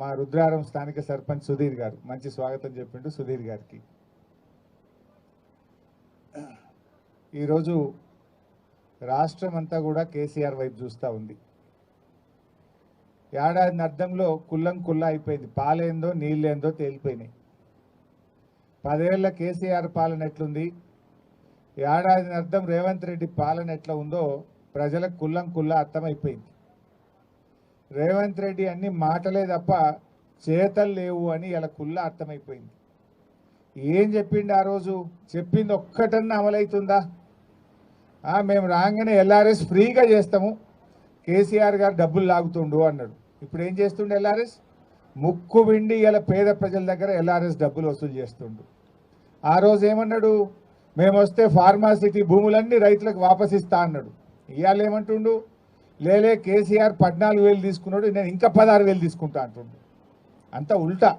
మా రుద్రారం స్థానిక సర్పంచ్ సుధీర్ గారు మంచి స్వాగతం చెప్పిండు సుధీర్ గారికి. ఈరోజు రాష్ట్రం అంతా కూడా కేసీఆర్ వైపు చూస్తూ ఉంది. ఏడాది అర్థంలో కుల్లం కుల్లా అయిపోయింది. పాలేందో నీళ్ళేందో తేలిపోయినాయి. 10 ఏళ్ల కేసీఆర్ పాలన ఎట్లుంది, ఏడాది అర్థం రేవంత్ రెడ్డి పాలన ఎట్లా ఉందో ప్రజలకు కుల్లం కుల్లా అర్థమైపోయింది. రేవంత్ రెడ్డి అన్ని మాటలే తప్ప చేతలు లేవు అని ఇలా కుల్లా అర్థమైపోయింది. ఏం చెప్పిండు ఆ రోజు? చెప్పింది ఒక్కటన్నా అమలవుతుందా? మేము రాగానే ఎల్ఆర్ఎస్ ఫ్రీగా చేస్తాము, కేసీఆర్ గారు డబ్బులు లాగుతుండు అన్నాడు. ఇప్పుడు ఏం చేస్తుండు? ఎల్ఆర్ఎస్ ముక్కు విండి ఇలా పేద ప్రజల దగ్గర ఎల్ఆర్ఎస్ డబ్బులు వసూలు చేస్తుండు. ఆ రోజు ఏమన్నాడు? మేము వస్తే ఫార్మాసిటీ భూములన్నీ రైతులకు వాపసిస్తా అన్నాడు. ఇవాళ ఏమంటుండు? లేలే కేసీఆర్ 14,000 తీసుకున్నాడు, నేను ఇంకా 16,000 తీసుకుంటా అంటుండు. అంతా ఉల్టా.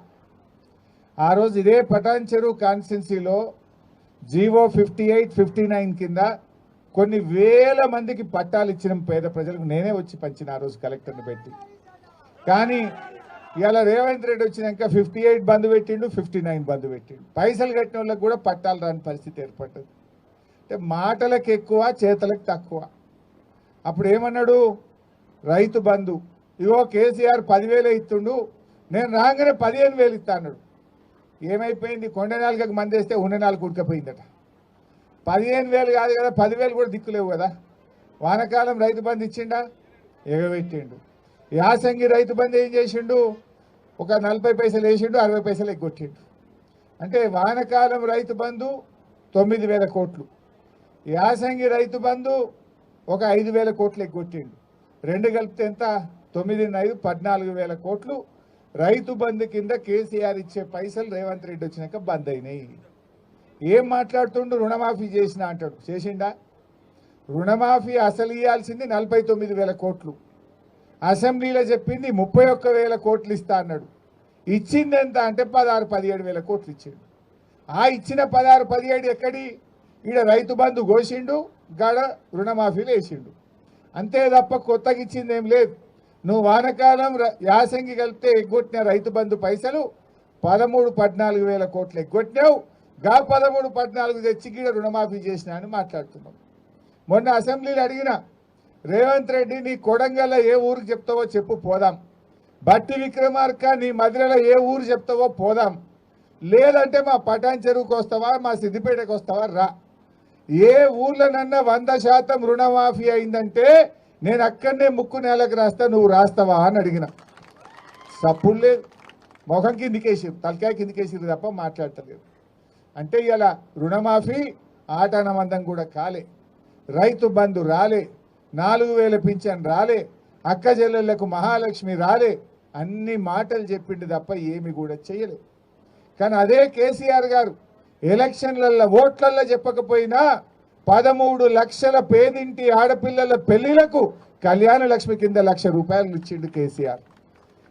ఆ రోజు ఇదే పటాన్ చెరువు కాన్స్టిట్యున్సీలో జీవో 58, 59 కింద కొన్ని వేల మందికి పట్టాలు ఇచ్చిన పేద ప్రజలకు నేనే వచ్చి పంచిన ఆ రోజు కలెక్టర్ని పెట్టి. కానీ ఇవాళ రేవంత్ రెడ్డి వచ్చినాక 58 బంద్ పెట్టిండు, 59 బంద్ పెట్టిండు. పైసలు కట్టిన వాళ్ళకి కూడా పట్టాలు రాని పరిస్థితి ఏర్పడ్డది. అంటే మాటలకు ఎక్కువ, చేతలకు తక్కువ. అప్పుడు ఏమన్నాడు? రైతు బంధు ఇగో కేసీఆర్ 10,000 ఇస్తుండు, నేను రాగానే 15,000 ఇస్తా అన్నాడు. ఏమైపోయింది? కొండ నాలుగకు మంది వేస్తే ఉండ నాలుగు ఉడకపోయిందట. 15,000 కాదు కదా, 10,000 కూడా దిక్కులేవు కదా. వానకాలం రైతు బంధు ఇచ్చిండా? ఎగబెట్టిండు. యాసంగి రైతు బంధు ఏం చేసిండు? ఒక 40 పైసలు వేసిండు, 60 పైసలు ఎగ్గొట్టిండు. అంటే వానకాలం రైతు బంధు 9,000 కోట్లు, యాసంగి రైతు బంధు ఒక 5,000 కోట్లు ఎగ్గొట్టిండు. రెండు కలిపితే ఎంత? 9, 14,000 కోట్లు రైతు బంధు కింద కేసీఆర్ ఇచ్చే పైసలు రేవంత్ రెడ్డి వచ్చినాక బంద్ అయినాయి. ఏం మాట్లాడుతుండు? రుణమాఫీ చేసిన అంటాడు. చేసిండా? రుణమాఫీ అసలు ఇవ్వాల్సింది 49,000 కోట్లు. అసెంబ్లీలో చెప్పింది 31,000 కోట్లు ఇస్తా అన్నాడు. ఇచ్చింది ఎంత అంటే 16, 17,000 కోట్లు ఇచ్చిండు. ఆ ఇచ్చిన 16, 17 ఎక్కడి? ఈడ రైతు బంధు కోసిండు, గాడ రుణమాఫీలు వేసిండు. అంతే తప్ప కొత్తగా ఇచ్చింది ఏం లేదు. నువ్వు వానకాలం యాసంగి కలిపితే ఎగ్గొట్టిన రైతు బంధు పైసలు 13, 14,000 కోట్లు ఎగ్గొట్టినావు. గా 13, 14 తెచ్చి గీడ రుణమాఫీ చేసినా అని మాట్లాడుతున్నావు. మొన్న అసెంబ్లీలో అడిగిన రేవంత్ రెడ్డి, నీ కొడంగల్లో ఏ ఊరికి చెప్తావో చెప్పు, పోదాం. బట్టి విక్రమార్క నీ మధురలో ఏ ఊరు చెప్తావో పోదాం. లేదంటే మా పటాన్ చెరువుకు వస్తావా, మా సిద్దిపేటకు వస్తావా, రా. ఏ ఊర్లోనన్నా 100% రుణమాఫీ అయిందంటే నేను అక్కడనే ముక్కు నేలకు రాస్తా, నువ్వు రాస్తావా అని అడిగిన. సప్పుడు లేదు, మొఖం కిందికేసిరు, తలకాయ కిందికేసిరు తప్ప మాట్లాడతలేదు. అంటే ఇలా రుణమాఫీ ఆటానమందం కూడా కాలే, రైతు బంధు రాలే, 4,000 పింఛన్ రాలే, అక్క చెల్లెళ్లకు మహాలక్ష్మి రాలే. అన్ని మాటలు చెప్పిండు తప్ప ఏమి కూడా చేయలే. కానీ అదే కేసీఆర్ గారు ఎలక్షన్లలో ఓట్లల్లో చెప్పకపోయినా 13 లక్షల పేదింటి ఆడపిల్లల పెళ్లిలకు కళ్యాణ లక్ష్మి కింద 1,00,000 రూపాయలు ఇచ్చిండు కేసీఆర్.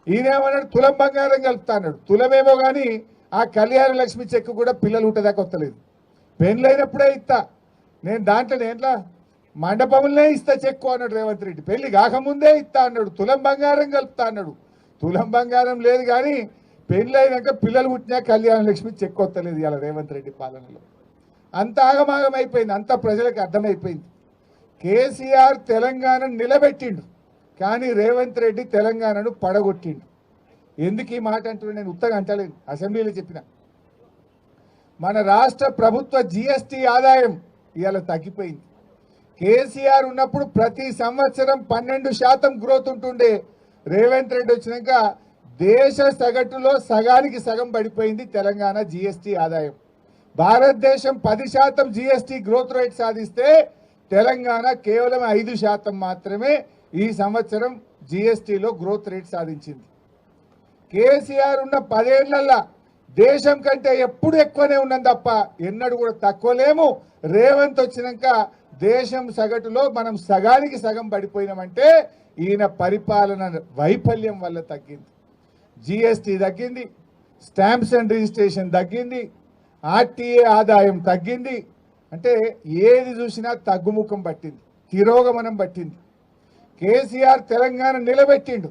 ఈయనేమన్నాడు? తులం బంగారం కలుపుతా అన్నాడు. తులమేమో కానీ ఆ కళ్యాణ లక్ష్మి చెక్కు కూడా పిల్లలు ఉంటదాకా వస్తలేదు. పెళ్ళైనప్పుడే ఇస్తా నేను, దాంట్లో మండపంలోనే ఇస్తా చెక్కు అన్నాడు రేవంత్ రెడ్డి. పెళ్లి కాకముందే ఇస్తా అన్నాడు. తులం బంగారం కలుపుతా అన్నాడు. తులం బంగారం లేదు కానీ పెళ్ళైనాక పిల్లలు పుట్టినా కళ్యాణ లక్ష్మి చెక్కు వస్తలేదు ఇలా రేవంత్ రెడ్డి పాలనలో. అంత ఆగమాగం అయిపోయింది, అంత ప్రజలకు అర్థమైపోయింది. కేసీఆర్ తెలంగాణను నిలబెట్టిండు, కానీ రేవంత్ రెడ్డి తెలంగాణను పడగొట్టిండు. ఎందుకు ఈ మాట అంటున్నా? నేను ఉత్తగా అంటలేను, అసెంబ్లీలో చెప్పిన. మన రాష్ట్ర ప్రభుత్వ జిఎస్టీ ఆదాయం ఇవాళ తగ్గిపోయింది. కేసీఆర్ ఉన్నప్పుడు ప్రతి సంవత్సరం 12% గ్రోత్ ఉంటుండే. రేవంత్ రెడ్డి వచ్చినాక దేశ సగటులో సగానికి సగం పడిపోయింది తెలంగాణ జిఎస్టీ ఆదాయం. భారతదేశం 10% జిఎస్టీ గ్రోత్ రేట్ సాధిస్తే తెలంగాణ కేవలం 5% మాత్రమే ఈ సంవత్సరం జిఎస్టీలో గ్రోత్ రేట్ సాధించింది. కేసీఆర్ ఉన్న 10 ఏళ్లలో దేశం కంటే ఎప్పుడు ఎక్కువనే ఉన్నది తప్ప ఎన్నడూ కూడా తక్కువ లేము. రేవంత్ వచ్చినాక దేశం సగటులో మనం సగానికి సగం పడిపోయినామంటే ఈయన పరిపాలన వైఫల్యం వల్ల తగ్గింది. జిఎస్టీ తగ్గింది, స్టాంప్స్ అండ్ రిజిస్ట్రేషన్ తగ్గింది, ఆర్టీఏ ఆదాయం తగ్గింది. అంటే ఏది చూసినా తగ్గుముఖం పట్టింది, తిరోగమనం పట్టింది. కేసీఆర్ తెలంగాణ నిలబెట్టిండు,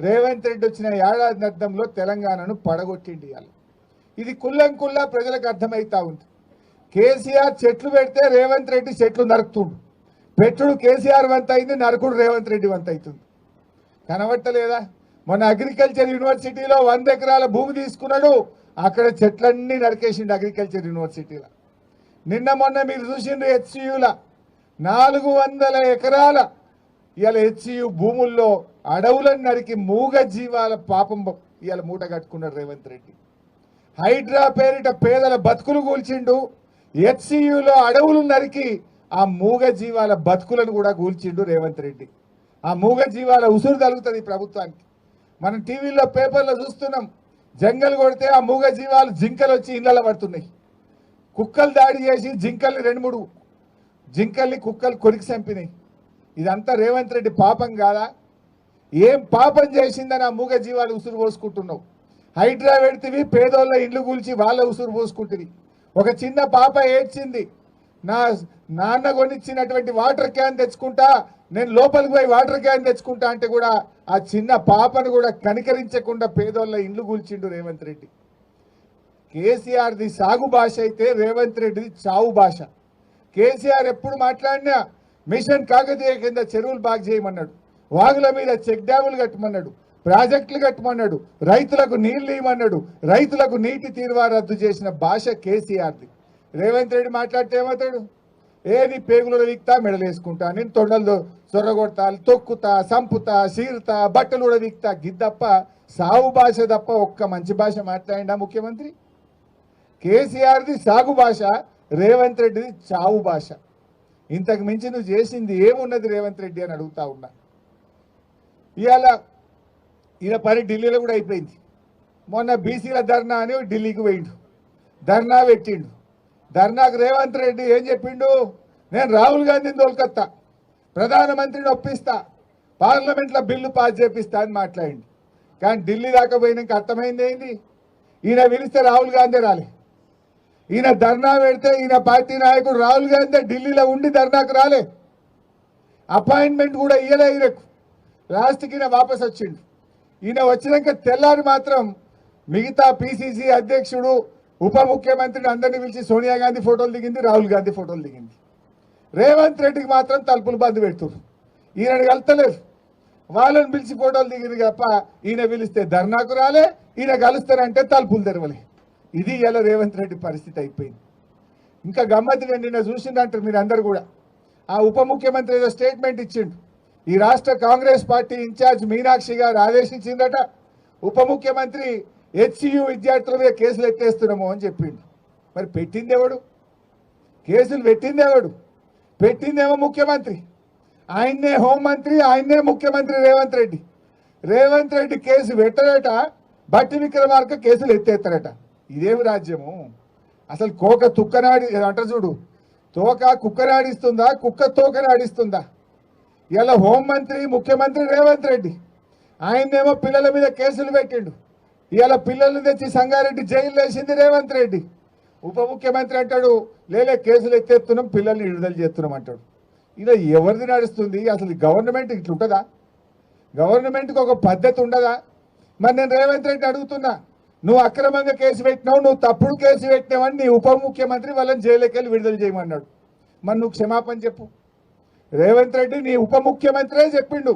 రేవంత్ రెడ్డి వచ్చిన ఏడాది అర్థంలో తెలంగాణను పడగొట్టిండి ఇవాళ. ఇది కుల్లా ప్రజలకు అర్థమైతా ఉంది. కేసీఆర్ చెట్లు పెడితే రేవంత్ రెడ్డి చెట్లు నరుకుతుండు. పెట్టుడు కేసీఆర్ వంత అయింది, నరకుడు రేవంత్ రెడ్డి వంత అవుతుంది. కనబట్టలేదా? మొన్న అగ్రికల్చర్ యూనివర్సిటీలో 100 ఎకరాల భూమి తీసుకున్నాడు, అక్కడ చెట్లన్నీ నరికేసిండు అగ్రికల్చర్ యూనివర్సిటీలో. నిన్న మొన్న మీరు చూసిండ్రు హెచ్సియుల 400 ఎకరాల ఇవాళ హెచ్సియు భూముల్లో అడవులను నరికి మూగ జీవాల పాపం ఇవాళ మూట కట్టుకున్నాడు రేవంత్ రెడ్డి. హైడ్రా పేరిట పేదల బతుకులు కూల్చిండు, హెచ్సియులో అడవులు నరికి ఆ మూగ జీవాల బతుకులను కూడా కూల్చిండు రేవంత్ రెడ్డి. ఆ మూగ జీవాల ఉసురు తగులుతుంది ప్రభుత్వానికి. మనం టీవీలో పేపర్లో చూస్తున్నాం, జంగల్ కొడితే ఆ మూగ జీవాలు జింకలు వచ్చి ఇళ్లలో పడుతున్నాయి. కుక్కలు దాడి చేసి జింకల్ని 2-3 జింకల్ని కుక్కలు కొరికి చంపినాయి. ఇదంతా రేవంత్ రెడ్డి పాపం కాదా? ఏం పాపం చేసిందని ఆ మూగ జీవాలు ఉసురు పోసుకుంటున్నావు? హైడ్రా పెడితివి, పేదోళ్ళ ఇండ్లు కూల్చి వాళ్ళ ఉసురు పోసుకుంటుంది. ఒక చిన్న పాప ఏడ్చింది, నా నాన్న కొనిచ్చినటువంటి వాటర్ క్యాన్ తెచ్చుకుంటా, నేను లోపలికి పోయి వాటర్ క్యాన్ తెచ్చుకుంటా అంటే కూడా ఆ చిన్న పాపను కూడా కనికరించకుండా పేదోళ్ళ ఇండ్లు కూల్చిండు రేవంత్ రెడ్డి. కేసీఆర్ది సాగు భాష అయితే రేవంత్ రెడ్డిది చావు భాష. కేసీఆర్ ఎప్పుడు మాట్లాడినా మిషన్ కాకతీయ కింద చెరువులు బాగు చేయమన్నాడు, వాగుల మీద చెక్ డ్యాములు కట్టమన్నాడు, ప్రాజెక్టులు కట్టమన్నాడు, రైతులకు నీళ్లు ఇవ్వమన్నాడు, రైతులకు నీటి తీరువా రద్దు చేసిన భాష కేసీఆర్ది. రేవంత్ రెడ్డి మాట్లాడితే ఏమవుతాడు? ఏది పేగులు వీక్తా, మెడలేసుకుంటా, నేను తొండలు చొర్రగొడతా, తొక్కుతా, సంపుతా, సీరుతా, బట్టలు కూడా వీక్తా, గిద్దప్ప సాగు భాష తప్ప ఒక్క మంచి భాష మాట్లాడిండా ముఖ్యమంత్రి? కేసీఆర్ది సాగు భాష, రేవంత్ రెడ్డిది చావు భాష. ఇంతకు మించి నువ్వు చేసింది ఏమున్నది రేవంత్ రెడ్డి అని అడుగుతా ఉన్నా. ఇవాళ ఈయన పని ఢిల్లీలో కూడా అయిపోయింది. మొన్న బీసీల ధర్నా అని ఢిల్లీకి పోయిండు, ధర్నా పెట్టిండు. ధర్నాకు రేవంత్ రెడ్డి ఏం చెప్పిండు? నేను రాహుల్ గాంధీని తోలుకొత్తా, ప్రధానమంత్రిని ఒప్పిస్తా, పార్లమెంట్లో బిల్లు పాస్ చేపిస్తా అని మాట్లాడిండు. కానీ ఢిల్లీ దాకా పోయినాక అర్థమైంది ఏంది? ఈయన పిలిస్తే రాహుల్ గాంధీ రాలే. ఈయన ధర్నా పెడితే ఈయన పార్టీ నాయకుడు రాహుల్ గాంధీ ఢిల్లీలో ఉండి ధర్నాకు రాలే, అపాయింట్మెంట్ కూడా ఇయ్యలే ఈయనకు. లాస్ట్కి ఈయన వాపస్ వచ్చిండు. ఈయన వచ్చినాక తెల్లారి మాత్రం మిగతా పిసిసి అధ్యక్షుడు, ఉప ముఖ్యమంత్రిని అందరినీ పిలిచి సోనియా గాంధీ ఫోటోలు దిగింది, రాహుల్ గాంధీ ఫోటోలు దిగింది. రేవంత్ రెడ్డికి మాత్రం తలుపులు బంద్ పెడుతున్నారు. ఈయన కలుస్తలేరు, వాళ్ళని పిలిచి ఫోటోలు దిగింది తప్ప ఈయన పిలిస్తే ధర్నాకు రాలే, ఈయన కలుస్తారంటే తలుపులు తెరవలే. ఇది ఇలా రేవంత్ రెడ్డి పరిస్థితి అయిపోయింది. ఇంకా గమ్మత్తు నిన్న చూసిందంటారు మీరు అందరు కూడా. ఆ ఉప ముఖ్యమంత్రి ఏదో స్టేట్మెంట్ ఇచ్చిండు. ఈ రాష్ట్ర కాంగ్రెస్ పార్టీ ఇన్ఛార్జ్ మీనాక్షి గారు ఆదేశించిందట, ఉప ముఖ్యమంత్రి హెచ్సియు విద్యార్థుల మీద కేసులు ఎత్తేస్తున్నాము అని చెప్పిండు. మరి పెట్టింది ఎవడు? కేసులు పెట్టింది ఎవడు? పెట్టిందేమో ముఖ్యమంత్రి. ఆయన్నే హోంమంత్రి, ఆయన్నే ముఖ్యమంత్రి రేవంత్ రెడ్డి. రేవంత్ రెడ్డి కేసు పెట్టడట, బట్టి విక్రమార్క కేసులు ఎత్తేస్తారట. ఇదేమి రాజ్యము? అసలు కోక తుక్కనాడి అంట చూడు, తోక కుక్కనాడిస్తుందా, కుక్క తోకనాడిస్తుందా? ఇలా హోంమంత్రి ముఖ్యమంత్రి రేవంత్ రెడ్డి, ఆయన్నేమో పిల్లల మీద కేసులు పెట్టిండు. ఇవాళ పిల్లల్ని తెచ్చి సంగారెడ్డి జైలు వేసింది రేవంత్ రెడ్డి. ఉప ముఖ్యమంత్రి అంటాడు లేలే కేసులు ఎత్తేస్తున్నాం, పిల్లల్ని విడుదల చేస్తున్నాం అంటాడు. ఇలా ఎవరిది నడుస్తుంది? అసలు గవర్నమెంట్ ఇట్లుంటుందా? గవర్నమెంట్కి ఒక పద్ధతి ఉండదా? మరి నేను రేవంత్ రెడ్డి అడుగుతున్నా, నువ్వు అక్రమంగా కేసు పెట్టినావు, నువ్వు తప్పుడు కేసు పెట్టినావని నీ ఉప ముఖ్యమంత్రి వాళ్ళని జైలుకి వెళ్ళి విడుదల చేయమన్నాడు. మరి నువ్వు క్షమాపణ చెప్పు. రేవంత్ రెడ్డి నీ ఉప ముఖ్యమంత్రే చెప్పిండు,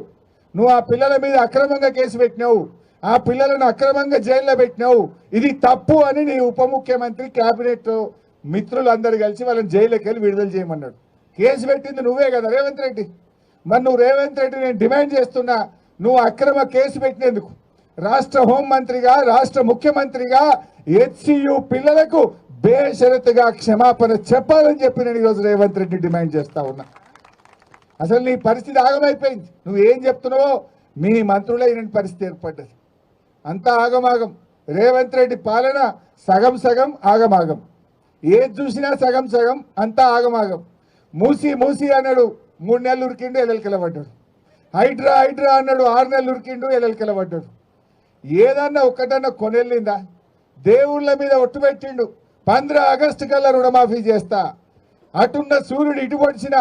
నువ్వు ఆ పిల్లల మీద అక్రమంగా కేసు పెట్టినావు, ఆ పిల్లలను అక్రమంగా జైల్లో పెట్టినావు, ఇది తప్పు అని నీ ఉప ముఖ్యమంత్రి క్యాబినెట్ మిత్రులందరూ కలిసి వాళ్ళని జైలుకి వెళ్ళి విడుదల చేయమన్నాడు. కేసు పెట్టింది నువ్వే కదా రేవంత్ రెడ్డి. మరి నువ్వు రేవంత్ రెడ్డి నేను డిమాండ్ చేస్తున్నా, నువ్వు అక్రమ కేసు పెట్టినందుకు రాష్ట్ర హోంమంత్రిగా, రాష్ట్ర ముఖ్యమంత్రిగా హెచ్సియు పిల్లలకు బేషరతుగా క్షమాపణ చెప్పాలని చెప్పి నేను ఈరోజు రేవంత్ రెడ్డి డిమాండ్ చేస్తా ఉన్నా. అసలు నీ పరిస్థితి ఆగమైపోయింది. నువ్వు ఏం చెప్తున్నావో మీ మంత్రులే ఈయన పరిస్థితి ఏర్పడ్డది. అంతా ఆగమాగం. రేవంత్ రెడ్డి పాలన సగం సగం ఆగమాగం. ఏది చూసినా సగం సగం, అంతా ఆగమాగం. మూసి అన్నాడు 3 నెలలు ఉరికిండు, ఎల్లెలకెళ్ళ పడ్డాడు. హైడ్రా అన్నాడు 6 నెలలు ఉరికిండు, ఎల్లెలకెళ్ళ పడ్డాడు. ఏదన్నా ఒక్కటన్నా కొనెళ్ళిందా? దేవుళ్ళ మీద ఒట్టు పెట్టిండు, 15 ఆగస్టు కల్లా రుణమాఫీ చేస్తా. అటున్న సూర్యుడు ఇటు పొడిచిన,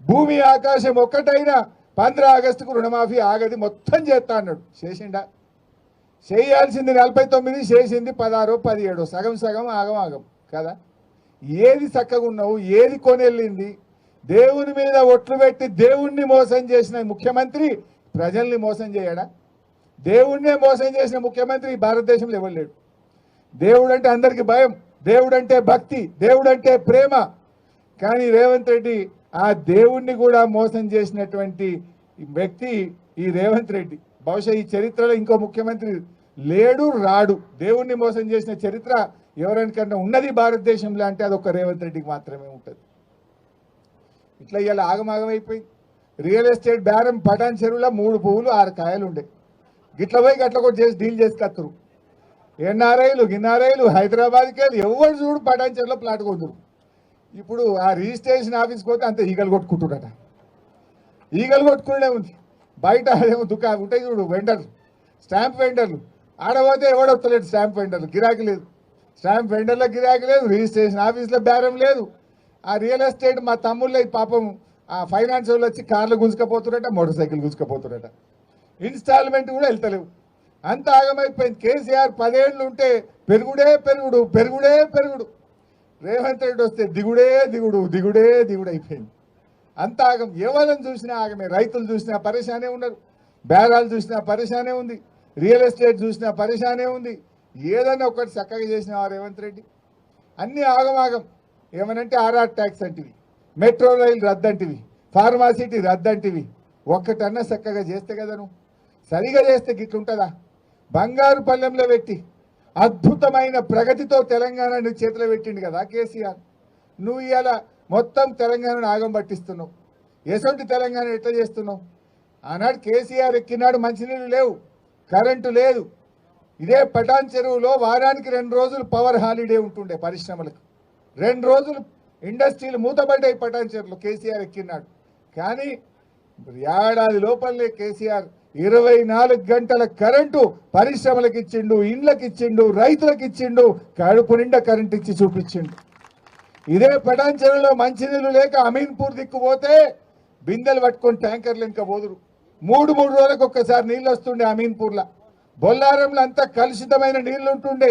భూమి ఆకాశం ఒక్కటైనా 15 ఆగస్టుకు రుణమాఫీ ఆగది మొత్తం చేస్తా అన్నాడు. చేసిండా? చేయాల్సింది 49, చేసింది 16, 17, సగం సగం ఆగం ఆగం కదా. ఏది చక్కగా ఉన్నావు, ఏది కొనెళ్ళింది? దేవుని మీద ఒట్లు పెట్టి దేవుణ్ణి మోసం చేసిన ముఖ్యమంత్రి ప్రజల్ని మోసం చేయడా? దేవుణ్ణే మోసం చేసిన ముఖ్యమంత్రి భారతదేశంలో ఎవరు లేడు. దేవుడు అంటే అందరికీ భయం, దేవుడు అంటే భక్తి, దేవుడు అంటే ప్రేమ. కానీ రేవంత్ రెడ్డి ఆ దేవుణ్ణి కూడా మోసం చేసినటువంటి వ్యక్తి ఈ రేవంత్ రెడ్డి. బహుశా ఈ చరిత్రలో ఇంకో ముఖ్యమంత్రి లేడు, రాడు. దేవుణ్ణి మోసం చేసిన చరిత్ర ఎవరికన్నా ఉన్నది భారతదేశంలో అంటే అదొక రేవంత్ రెడ్డికి మాత్రమే ఉంటుంది. ఇట్లా ఇలా ఆగమాగమైపోయింది. రియల్ ఎస్టేట్ బేరం పటాన్ చెరువులో 3 పువ్వులు 6 కాయలు ఉండే. గిట్ల పోయి గట్ల కూడా చేసి డీల్ చేసి కత్తరు. ఎన్ఆర్ఐలు గిన్ఆర్ఐలు హైదరాబాద్కి వెళ్ళి ఎవరు చూడు పటాన్ చెరువులో ప్లాట్ కొందరు. ఇప్పుడు ఆ రిజిస్ట్రేషన్ ఆఫీస్కి పోతే అంత ఈగలు కొట్టుకుంటుడట. ఈగలు కొట్టుకునే ఉంది. బయట ఏమో దుకాణం ఉంటాయి చూడు, వెండర్లు, స్టాంప్ వెండర్లు. ఆడపోతే ఎవడొస్తలేడు స్టాంప్ వెండర్లు, గిరాకీ లేదు. స్టాంప్ వెండర్లో గిరాకీ లేదు, రిజిస్ట్రేషన్ ఆఫీస్లో బేరం లేదు. ఆ రియల్ ఎస్టేట్ మా తమ్ముళ్ళ పాపం ఆ ఫైనాన్స్ వాళ్ళు వచ్చి కార్లు గుంజుకపోతున్నట, మోటార్ సైకిల్ గుంజుకపోతున్నట. ఇన్స్టాల్మెంట్ కూడా వెళ్తలేవు. అంత ఆగమైపోయింది. కేసీఆర్ 10 ఏళ్ళు ఉంటే పెరుగుడే పెరుగుడు, పెరుగుడే పెరుగుడు. రేవంత్ రెడ్డి వస్తే దిగుడే దిగుడు, దిగుడే దిగుడు అయిపోయింది. అంత ఆగం. ఎవరిని చూసినా ఆగమే. రైతులు చూసినా పరేషానే ఉన్నారు, బేరాలు చూసినా పరేషానే ఉంది, రియల్ ఎస్టేట్ చూసినా పరేషానే ఉంది. ఏదైనా ఒకటి చక్కగా చేసిన రేవంత్ రెడ్డి. అన్నీ ఆగమాగం. ఏమనంటే ఆర్ఆర్ ట్యాక్స్ అంటివి, మెట్రో రైలు రద్దంటివి, ఫార్మాసిటీ రద్దంటివి. ఒక్కటన్నా చక్కగా చేస్తే కదా నువ్వు. సరిగా చేస్తే గిట్లుంటుందా? బంగారు పల్లెంలో పెట్టి అద్భుతమైన ప్రగతితో తెలంగాణను చేతిలో పెట్టిండు కదా కేసీఆర్. నువ్వు ఇలా మొత్తం తెలంగాణను ఆగం పట్టిస్తున్నావు. ఎసొంటి తెలంగాణ ఎట్లా చేస్తున్నావు? ఆనాడు కేసీఆర్ ఎక్కినాడు మంచినీళ్ళు లేవు, కరెంటు లేదు. ఇదే పటాన్ చెరువులో వారానికి 2 రోజులు పవర్ హాలిడే ఉంటుండే పరిశ్రమలకు. 2 రోజులు ఇండస్ట్రీలు మూతపడ్డాయి పటాన్ చెరువులో కేసీఆర్ ఎక్కినాడు. కానీ ఏడాది లోపలే కేసీఆర్ 24 గంటల కరెంటు పరిశ్రమలకు ఇచ్చిండు, ఇండ్లకు ఇచ్చిండు, రైతులకు ఇచ్చిండు, కడుపు నిండా కరెంటు ఇచ్చి చూపించిండు. ఇదే పటాన్ చెరువులో మంచినీళ్ళు లేక అమీన్పూర్ దిక్కుపోతే బిందెలు పట్టుకొని ట్యాంకర్లు ఇంకా పోదురు. 3 రోజులకు ఒక్కసారి నీళ్ళు వస్తుండే అమీన్పూర్లో. బొల్లారంలో అంతా కలుషితమైన నీళ్లు ఉంటుండే.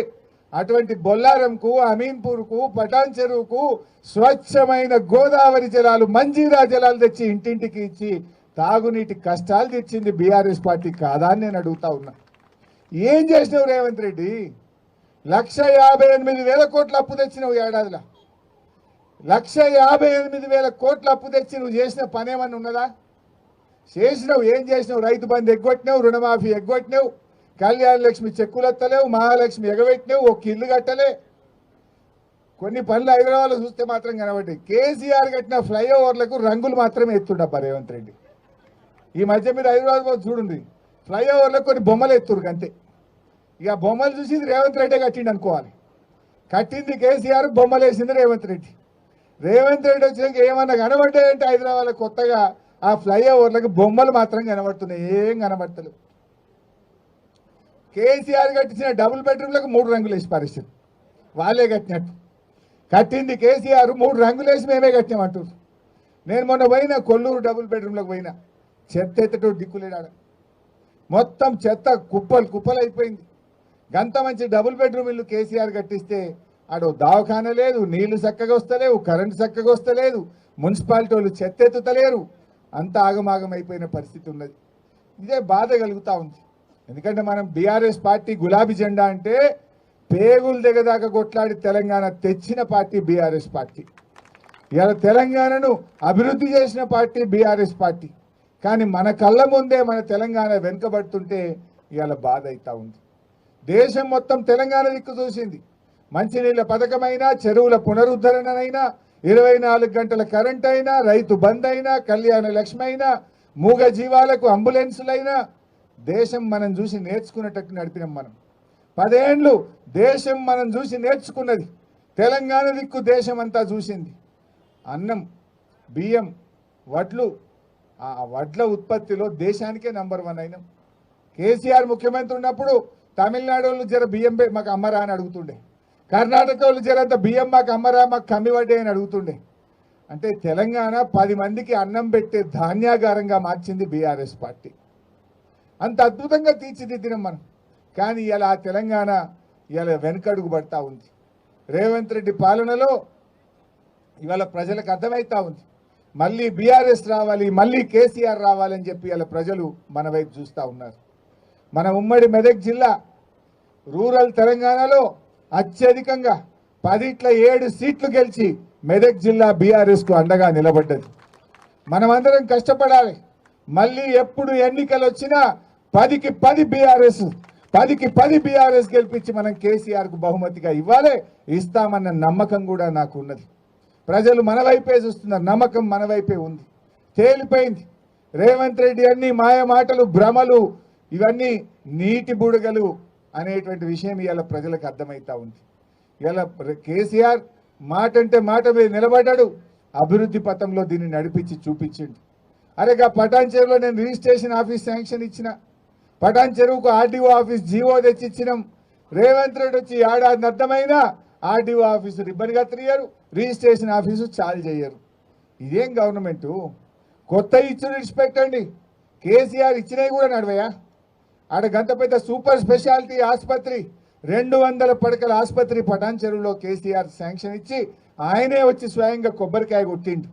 అటువంటి బొల్లారంకు, అమీన్పూర్కు, పటాన్ చెరువుకు స్వచ్ఛమైన గోదావరి జలాలు, మంజీరా జలాలు తెచ్చి ఇంటింటికి ఇచ్చి తాగునీటి కష్టాలు తెచ్చింది బీఆర్ఎస్ పార్టీ కాదా అని నేను అడుగుతా ఉన్నా. ఏం చేసినావు రేవంత్ రెడ్డి? 1,58,000 కోట్ల అప్పు తెచ్చినావు ఏడాదిలో. 1,58,000 కోట్ల అప్పు తెచ్చి నువ్వు చేసిన పని ఏమన్నా ఉన్నదా? చేసినావు. ఏం చేసినావు? రైతు బంధు ఎగ్గొట్టినావు, రుణమాఫీ ఎగ్గొట్టినావు, కళ్యాణ లక్ష్మి చెక్కులు ఎత్తలేవు, మహాలక్ష్మి ఎగబెట్టినావు, ఒక ఇల్లు కట్టలే. కొన్ని పనులు హైదరాబాద్లో చూస్తే మాత్రం కనబడ్డాయి. కేసీఆర్ కట్టిన ఫ్లైఓవర్లకు రంగులు మాత్రమే ఎత్తుండబ్బా రేవంత్ రెడ్డి. ఈ మధ్య మీరు హైదరాబాద్ చూడండి, ఫ్లైఓవర్లకు కొన్ని బొమ్మలు ఎత్తురు అంతే. ఇక బొమ్మలు చూసి రేవంత్ రెడ్డి కట్టిండి అనుకోవాలి. కట్టింది కేసీఆర్, బొమ్మలు వేసింది రేవంత్ రెడ్డి. రేవంత్ రెడ్డి వచ్చినాక ఏమన్నా కనబడ్డాయంటే హైదరాబాద్లో కొత్తగా ఆ ఫ్లైఓవర్లకు బొమ్మలు మాత్రం కనబడుతున్నాయి, ఏం కనబడతలేవు. కేసీఆర్ కట్టించిన డబుల్ బెడ్రూమ్లకు 3 రంగులు వేసి పరిస్థితి వాళ్ళే కట్టినట్టు. కట్టింది కేసీఆర్, 3 రంగులు వేసి మేమే కట్టినామంటారు. నేను మొన్న పోయినా కొల్లూరు డబుల్ బెడ్రూమ్లకు పోయినా, చెత్త ఎత్తటో దిక్కులేడాడ. మొత్తం చెత్త కుప్పలు కుప్పలు అయిపోయింది. గంత మంచి డబుల్ బెడ్రూమ్ ఇల్లు కేసీఆర్ కట్టిస్తే ఆడో దవాఖాన లేదు, నీళ్లు చక్కగా వస్తలేవు, కరెంటు చక్కగా వస్తలేదు, మున్సిపాలిటీ వాళ్ళు చెత్త ఎత్తుతలేరు. అంత ఆగమాగం అయిపోయిన పరిస్థితి ఉన్నది. ఇదే బాధ కలుగుతూ ఉంది. ఎందుకంటే మనం బీఆర్ఎస్ పార్టీ గులాబీ జెండా అంటే పేగులు దిగదాకా కొట్లాడి తెలంగాణ తెచ్చిన పార్టీ బీఆర్ఎస్ పార్టీ. ఇవాళ తెలంగాణను అభివృద్ధి చేసిన పార్టీ బీఆర్ఎస్ పార్టీ. కానీ మన కళ్ళ ముందే మన తెలంగాణ వెనుకబడుతుంటే ఇవాళ బాధ అవుతా ఉంది. దేశం మొత్తం తెలంగాణ దిక్కు చూసింది. మంచినీళ్ళ పథకమైనా, చెరువుల పునరుద్ధరణనైనా, 24 గంటల కరెంట్ అయినా, రైతు బంద్ అయినా, కళ్యాణ లక్ష్మి అయినా, మూగ జీవాలకు అంబులెన్సులైనా దేశం మనం చూసి నేర్చుకునేటట్టు నడిపినాం. మనం 10 ఏళ్ళు దేశం మనం చూసి నేర్చుకున్నది. తెలంగాణ దిక్కు దేశం అంతా చూసింది. అన్నం, బియ్యం, వడ్లు, ఆ వడ్ల ఉత్పత్తిలో దేశానికే నంబర్ 1 అయినాం. కేసీఆర్ ముఖ్యమంత్రి ఉన్నప్పుడు తమిళనాడు వాళ్ళు జర బియ్యం మాకు అమ్మరా అని అడుగుతుండే, కర్ణాటక వాళ్ళు జరంత బియ్యం మాకు అమ్మరా, మాకు కమ్మి వడ్డే అని అడుగుతుండే. అంటే తెలంగాణ 10 మందికి అన్నం పెట్టే ధాన్యాగారంగా మార్చింది బీఆర్ఎస్ పార్టీ. అంత అద్భుతంగా తీర్చిదిద్దినాం మనం. కానీ ఇలా తెలంగాణ ఇలా వెనుకడుగు పడతా ఉంది. రేవంత్ రెడ్డి పాలనలో ఇవాళ ప్రజలకు అర్థమవుతా ఉంది, మళ్ళీ బీఆర్ఎస్ రావాలి, మళ్ళీ కేసీఆర్ రావాలని చెప్పి ఇలా ప్రజలు మన వైపు చూస్తూ ఉన్నారు. మన ఉమ్మడి మెదక్ జిల్లా రూరల్ తెలంగాణలో అత్యధికంగా 7 సీట్లు గెలిచి మెదక్ జిల్లా బీఆర్ఎస్కు అండగా నిలబడ్డది. మనమందరం కష్టపడాలి. మళ్ళీ ఎప్పుడు ఎన్నికలు వచ్చినా 10కి 10 బీఆర్ఎస్, 10కి 10 బీఆర్ఎస్ గెలిపించి మనం కేసీఆర్కు బహుమతిగా ఇవ్వాలి, ఇస్తామన్న నమ్మకం కూడా నాకు ఉన్నది. ప్రజలు మన వైపే చూస్తున్నారు, నమ్మకం మన వైపే ఉంది. తేలిపోయింది. రేవంత్ రెడ్డి అన్ని మాయ మాటలు, భ్రమలు, ఇవన్నీ నీటి బుడగలు అనేటువంటి విషయం ఇవాళ ప్రజలకు అర్థమవుతా ఉంది. ఇవాళ కేసీఆర్ మాట అంటే మాట మీద నిలబడ్డాడు, అభివృద్ధి పథంలో దీన్ని నడిపించి చూపించిండు. అరేగా పటాన్ చెరువులో నేను రిజిస్ట్రేషన్ ఆఫీస్ శాంక్షన్ ఇచ్చిన, పటాన్ చెరువుకు ఆర్డీఓ ఆఫీస్ జీవో తెచ్చిచ్చినాం. రేవంత్ రెడ్డి వచ్చి ఏడాది అర్థమైనా ఆర్డీఓ ఆఫీసు రిబ్బన్ కత్తిరియరు, రిజిస్ట్రేషన్ ఆఫీసు చాలు చేయరు. ఇదేం గవర్నమెంటు? కొత్త ఇచ్చుడు విడిచిపెట్టండి, కేసీఆర్ ఇచ్చినవి కూడా నడవయా? ఆడ గంత పెద్ద సూపర్ స్పెషాలిటీ ఆసుపత్రి, 200 పడకల ఆసుపత్రి పటాన్ చెరువులో కేసీఆర్ శాంక్షన్ ఇచ్చి ఆయనే వచ్చి స్వయంగా కొబ్బరికాయ కొట్టిండు.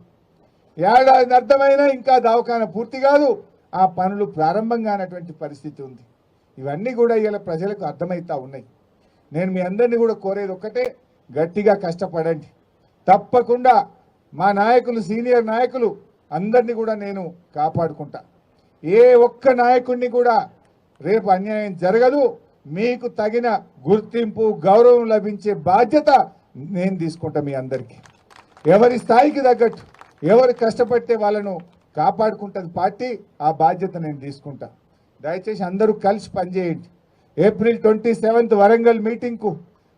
ఏడాది అర్థమైనా ఇంకా దవాఖాన పూర్తి కాదు, ఆ పనులు ప్రారంభం కానటువంటి పరిస్థితి ఉంది. ఇవన్నీ కూడా ఇలా ప్రజలకు అర్థమవుతా ఉన్నాయి. నేను మీ అందరినీ కూడా కోరేది ఒక్కటే, గట్టిగా కష్టపడండి. తప్పకుండా మా నాయకులు, సీనియర్ నాయకులు అందరినీ కూడా నేను కాపాడుకుంటా. ఏ ఒక్క నాయకుడిని కూడా రేపు అన్యాయం జరగదు. మీకు తగిన గుర్తింపు, గౌరవం లభించే బాధ్యత నేను తీసుకుంటా. మీ అందరికీ ఎవరి స్థాయికి తగ్గట్టు ఎవరు కష్టపడితే వాళ్ళను కాపాడుకుంటుంది పార్టీ, ఆ బాధ్యత నేను తీసుకుంటా. దయచేసి అందరూ కలిసి పనిచేయండి. ఏప్రిల్ 27 వరంగల్ మీటింగ్కు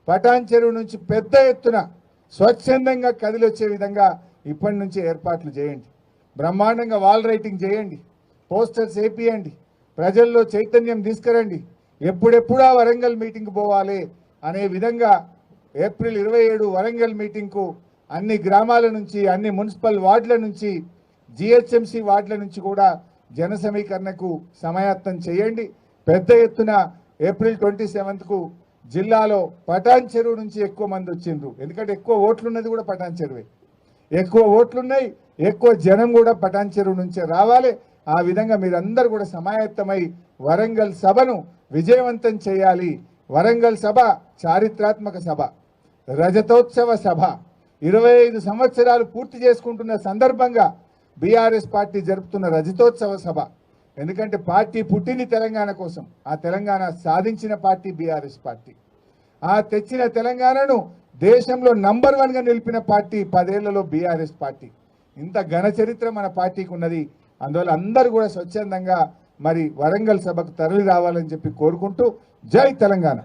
పటాన్ చెరువు నుంచి పెద్ద ఎత్తున స్వచ్ఛందంగా కదిలొచ్చే విధంగా ఇప్పటి నుంచి ఏర్పాట్లు చేయండి. బ్రహ్మాండంగా వాల్ రైటింగ్ చేయండి, పోస్టర్స్ వేపియండి, ప్రజల్లో చైతన్యం తీసుకురండి. ఎప్పుడెప్పుడా వరంగల్ మీటింగ్కి పోవాలి అనే విధంగా ఏప్రిల్ 27 వరంగల్ మీటింగ్కు అన్ని గ్రామాల నుంచి, అన్ని మున్సిపల్ వార్డుల నుంచి, జిహెచ్ఎంసీ వార్డుల నుంచి కూడా జన సమీకరణకు సమాయత్తం చేయండి. పెద్ద ఎత్తున ఏప్రిల్ 27కు జిల్లాలో పటాన్ చెరువు నుంచి ఎక్కువ మంది వచ్చిండ్రు. ఎందుకంటే ఎక్కువ ఓట్లున్నది కూడా పటాన్ చెరువే, ఎక్కువ ఓట్లున్నాయి, ఎక్కువ జనం కూడా పటాన్ చెరువు నుంచే రావాలి. ఆ విధంగా మీరందరూ కూడా సమాయత్తమై వరంగల్ సభను విజయవంతం చేయాలి. వరంగల్ సభ చారిత్రాత్మక సభ, రజతోత్సవ సభ. 25 సంవత్సరాలు పూర్తి చేసుకుంటున్న సందర్భంగా బీఆర్ఎస్ పార్టీ జరుపుతున్న రజతోత్సవ సభ. ఎందుకంటే పార్టీ పుట్టింది తెలంగాణ కోసం, ఆ తెలంగాణ సాధించిన పార్టీ బీఆర్ఎస్ పార్టీ. ఆ తెచ్చిన తెలంగాణను దేశంలో నంబర్ 1గా నిలిపిన పార్టీ 10 ఏళ్లలో బీఆర్ఎస్ పార్టీ. ఇంత ఘన చరిత్ర మన పార్టీకి ఉన్నది. అందువల్ల అందరూ కూడా స్వచ్ఛందంగా మరి వరంగల్ సభకు తరలి రావాలని చెప్పి కోరుకుంటూ, జై తెలంగాణ.